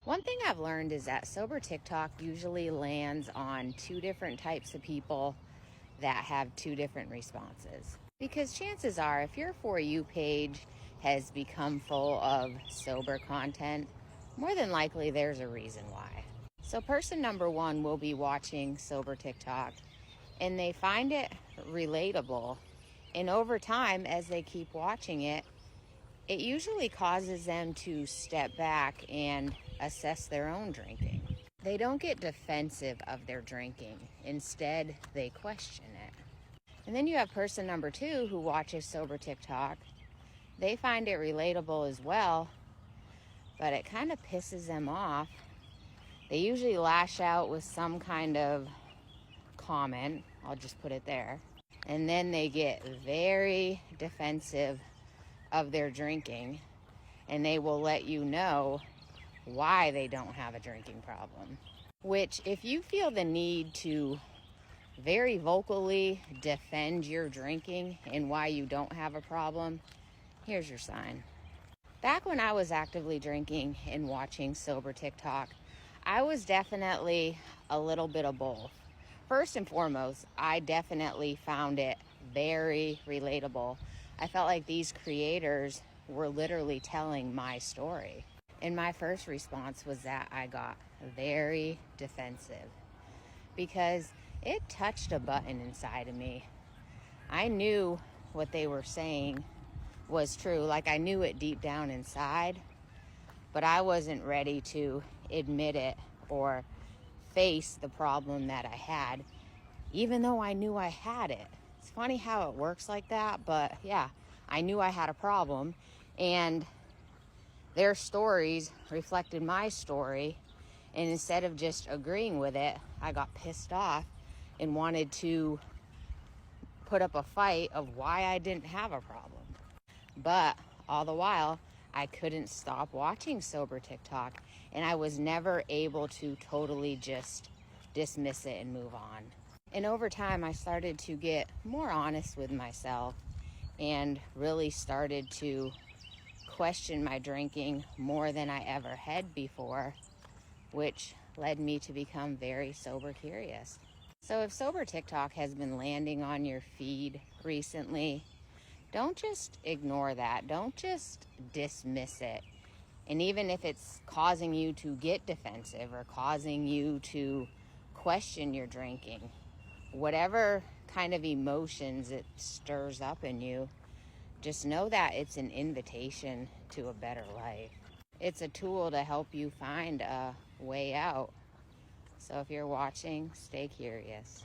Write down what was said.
One thing I've learned is that sober TikTok usually lands on two different types of people that have two different responses. Because chances are, if your For You page has become full of sober content, more than likely there's a reason why. So, person number one will be watching sober TikTok and they find it relatable. And over time, as they keep watching it, it usually causes them to step back and assess their own drinking. They don't get defensive of their drinking. Instead, they question it. And then you have person number two who watches sober TikTok. They find it relatable as well, but it kind of pisses them off. They usually lash out with some kind of comment. I'll just put it there. And then they get very defensive of their drinking, and they will let you know why they don't have a drinking problem. Which, if you feel the need to very vocally defend your drinking and why you don't have a problem, here's your sign. Back when I was actively drinking and watching sober TikTok, I was definitely a little bit of both. First and foremost, I definitely found it very relatable. I felt like these creators were literally telling my story. And my first response was that I got very defensive because it touched a button inside of me. I knew what they were saying was true. Like, I knew it deep down inside, but I wasn't ready to admit it or face the problem that I had, even though I knew I had it. It's funny how it works like that, but yeah, I knew I had a problem, and their stories reflected my story, and instead of just agreeing with it, I got pissed off and wanted to put up a fight of why I didn't have a problem. But all the while, I couldn't stop watching sober TikTok, and I was never able to totally just dismiss it and move on. And over time, I started to get more honest with myself and really started to question my drinking more than I ever had before, which led me to become very sober curious. So if sober TikTok has been landing on your feed recently, don't just ignore that. Don't just dismiss it. And even if it's causing you to get defensive or causing you to question your drinking, whatever kind of emotions it stirs up in you, just know that it's an invitation to a better life. It's a tool to help you find a way out. So if you're watching, stay curious.